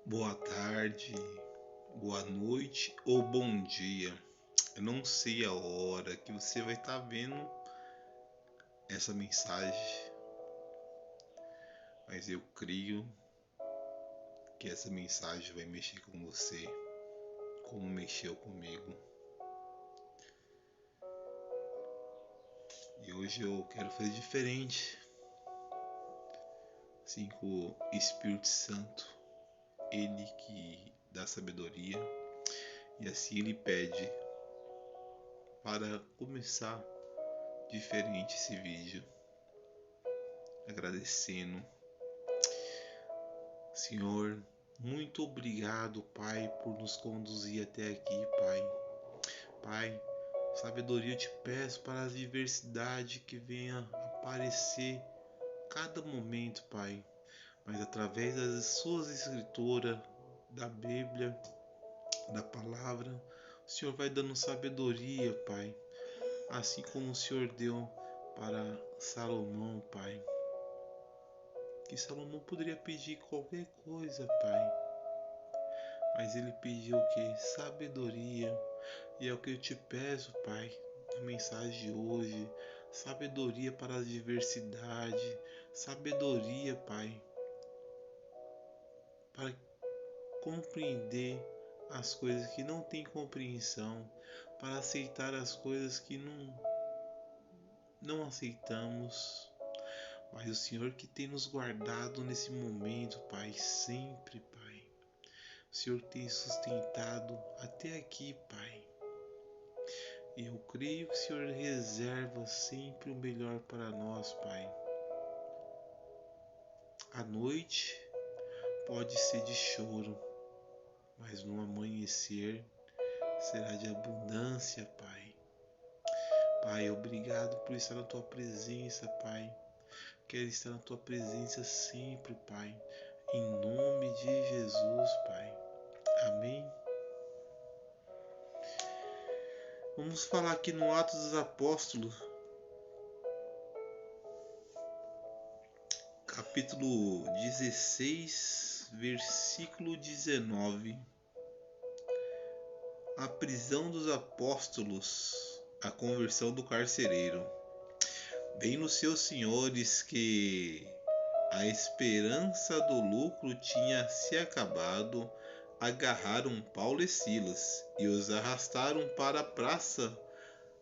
Boa tarde, boa noite ou bom dia. Eu não sei a hora que você vai estar vendo essa mensagem, mas eu creio que essa mensagem vai mexer com você, como mexeu comigo. E hoje eu quero fazer diferente, assim com o Espírito Santo, ele que dá sabedoria, e assim ele pede para começar diferente esse vídeo, agradecendo. Senhor, muito obrigado, Pai, por nos conduzir até aqui, Pai. Pai, sabedoria eu te peço para as diversidades que venha aparecer cada momento, Pai. Mas através das suas escrituras, da Bíblia, da palavra, o Senhor vai dando sabedoria, Pai. Assim como o Senhor deu para Salomão, Pai. Que Salomão poderia pedir qualquer coisa, Pai. Mas ele pediu o que? Sabedoria. E é o que eu te peço, Pai, na mensagem de hoje. Sabedoria para a diversidade. Sabedoria, Pai, para compreender as coisas que não tem compreensão. Para aceitar as coisas que não aceitamos. Mas o Senhor que tem nos guardado nesse momento, Pai, sempre, Pai. O Senhor tem sustentado até aqui, Pai. E eu creio que o Senhor reserva sempre o melhor para nós, Pai. A noite pode ser de choro, mas no amanhecer será de abundância, Pai. Pai, obrigado por estar na Tua presença, Pai. Quero estar na Tua presença sempre, Pai. Em nome de Jesus, Pai. Amém. Vamos falar aqui no Atos dos Apóstolos, capítulo 16, versículo 19. A prisão dos apóstolos, a conversão do carcereiro. Bem nos seus senhores que a esperança do lucro tinha se acabado, agarraram Paulo e Silas e os arrastaram para a praça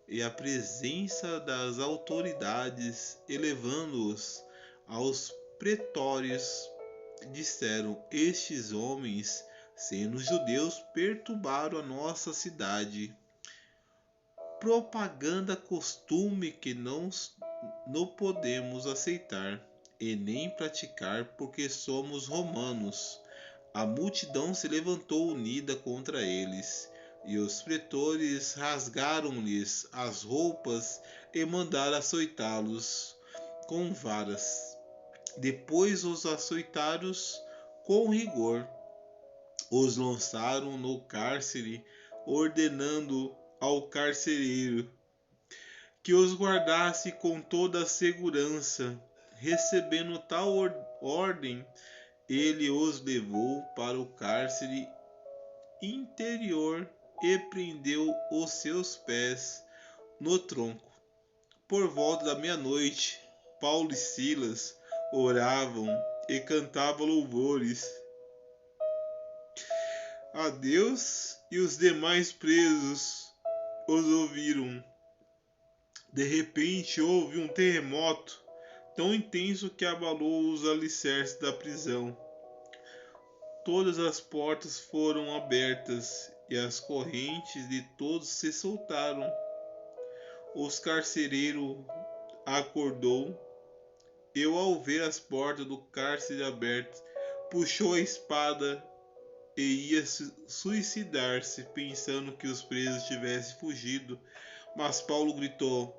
e a presença das autoridades, elevando-os aos pretórios, disseram: estes homens, sendo judeus, perturbaram a nossa cidade, propaganda costume que não podemos aceitar e nem praticar, porque somos romanos. A multidão se levantou unida contra eles, e os pretores rasgaram-lhes as roupas e mandaram açoitá-los com varas. Depois os açoitaram com rigor, os lançaram no cárcere, ordenando ao carcereiro que os guardasse com toda a segurança. Recebendo tal ordem, ele os levou para o cárcere interior e prendeu os seus pés no tronco. Por volta da meia-noite, Paulo e Silas oravam e cantavam louvores a Deus, e os demais presos os ouviram. De repente houve um terremoto tão intenso que abalou os alicerces da prisão. Todas as portas foram abertas e as correntes de todos se soltaram. Os carcereiros acordou e, ao ver as portas do cárcere abertas, puxou a espada e ia suicidar-se, pensando que os presos tivessem fugido. Mas Paulo gritou: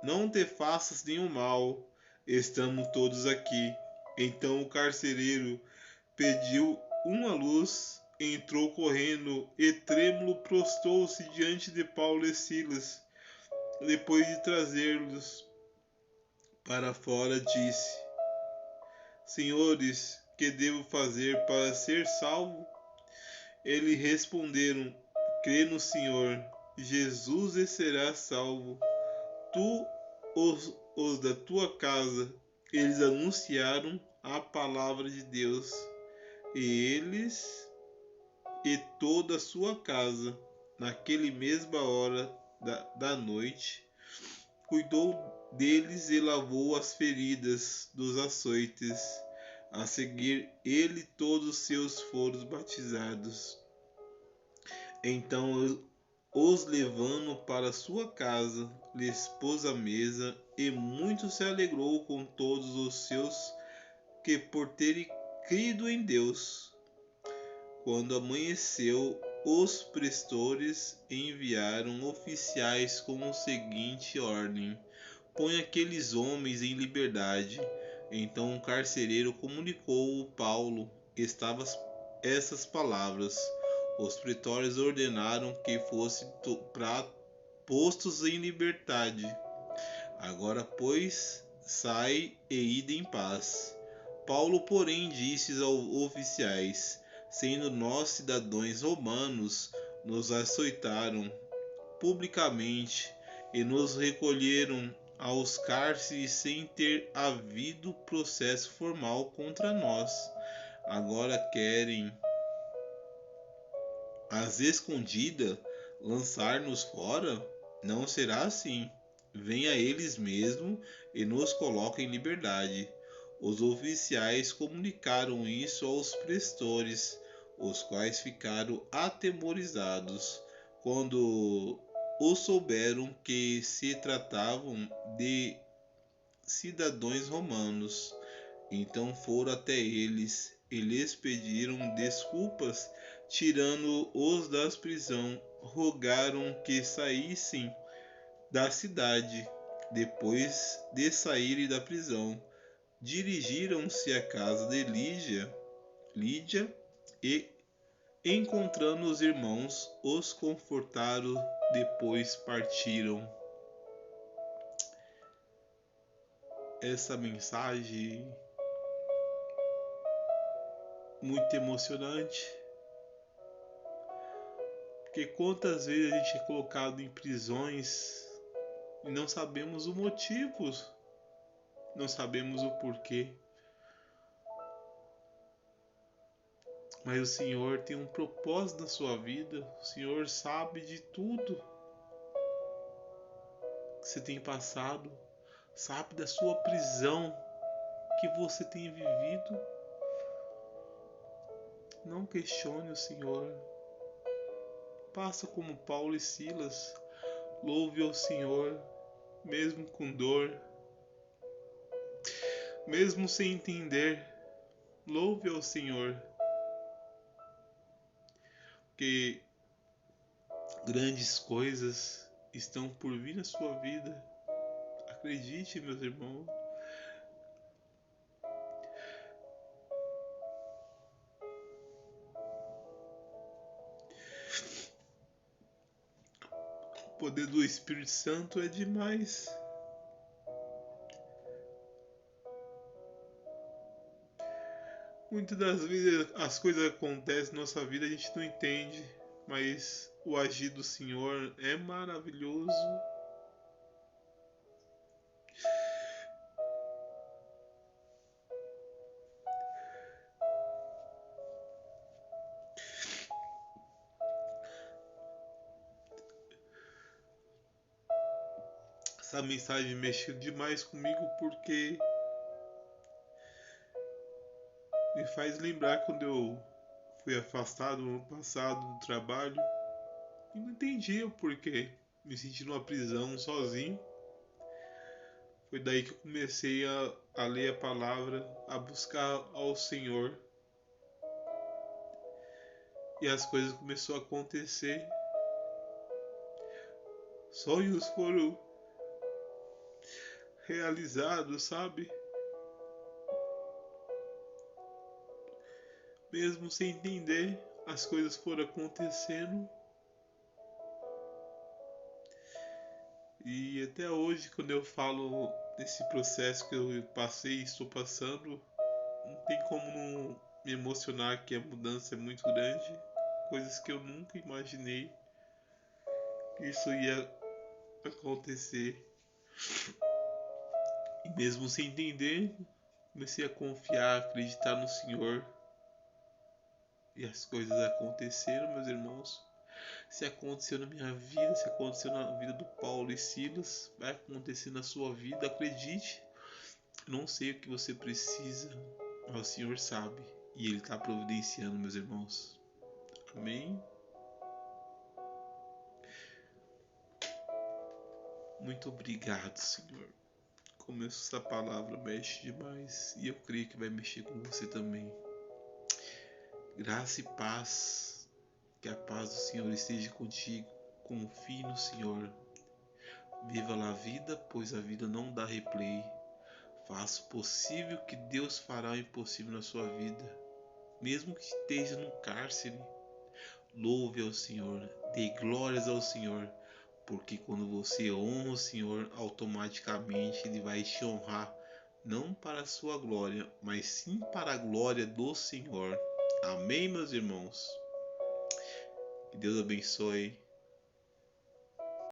não te faças nenhum mal, estamos todos aqui. Então o carcereiro pediu uma luz, entrou correndo e trêmulo prostrou-se diante de Paulo e Silas. Depois de trazê-los para fora, disse: senhores, que devo fazer para ser salvo? Eles responderam: crê no Senhor Jesus e serás salvo, tu os da tua casa. Eles anunciaram a palavra de Deus, e eles e toda a sua casa. Naquele mesma hora da noite, cuidou deles e lavou as feridas dos açoites. A seguir, ele e todos seus foram batizados. Então, os levando para sua casa, lhes pôs a mesa, e muito se alegrou com todos os seus que por terem crido em Deus. Quando amanheceu, os prestores enviaram oficiais com a seguinte ordem: põe aqueles homens em liberdade. Então o carcereiro comunicou ao Paulo essas palavras. Os pretores ordenaram que fossem postos em liberdade. Agora, pois, sai e ide em paz. Paulo, porém, disse aos oficiais: sendo nós cidadãos romanos, nos açoitaram publicamente e nos recolheram aos cárceres sem ter havido processo formal contra nós. Agora querem, às escondidas, lançar-nos fora? Não será assim. Venha eles mesmos e nos coloquem em liberdade. Os oficiais comunicaram isso aos prestores, os quais ficaram atemorizados quando souberam que se tratavam de cidadãos romanos. Então foram até eles e lhes pediram desculpas, tirando-os da prisão, rogaram que saíssem da cidade. Depois de saírem da prisão, dirigiram-se à casa de Lídia e, encontrando os irmãos, os confortaram, depois partiram. Essa mensagem muito emocionante, porque quantas vezes a gente é colocado em prisões e não sabemos o motivo, não sabemos o porquê. Mas o Senhor tem um propósito na sua vida. O Senhor sabe de tudo que você tem passado, sabe da sua prisão que você tem vivido. Não questione o Senhor. Faça como Paulo e Silas. Louve ao Senhor, mesmo com dor, mesmo sem entender. Louve ao Senhor, porque grandes coisas estão por vir na sua vida. Acredite, meus irmãos. O poder do Espírito Santo é demais. Muitas das vezes as coisas acontecem na nossa vida, a gente não entende, mas o agir do Senhor é maravilhoso. Essa mensagem mexeu demais comigo porque me faz lembrar quando eu fui afastado no ano passado do trabalho e não entendia o porquê. Me senti numa prisão sozinho. Foi daí que eu comecei a ler a palavra, a buscar ao Senhor. E as coisas começaram a acontecer. Sonhos foram realizados, sabe? Mesmo sem entender, as coisas foram acontecendo. E até hoje, quando eu falo desse processo que eu passei e estou passando, não tem como não me emocionar, que a mudança é muito grande. Coisas que eu nunca imaginei que isso ia acontecer. E mesmo sem entender, comecei a confiar, acreditar no Senhor. E as coisas aconteceram, meus irmãos. Se aconteceu na minha vida, se aconteceu na vida do Paulo e Silas, vai acontecer na sua vida, acredite. Não sei o que você precisa, mas o Senhor sabe. E Ele está providenciando, meus irmãos. Amém? Muito obrigado, Senhor. Como essa palavra mexe demais. E eu creio que vai mexer com você também. Graça e paz. Que a paz do Senhor esteja contigo. Confie no Senhor. Viva lá a vida, pois a vida não dá replay. Faça o possível que Deus fará o impossível na sua vida. Mesmo que esteja no cárcere, louve ao Senhor, dê glórias ao Senhor, porque quando você honra o Senhor, automaticamente Ele vai te honrar, não para a sua glória, mas sim para a glória do Senhor. Amém, meus irmãos? Que Deus abençoe.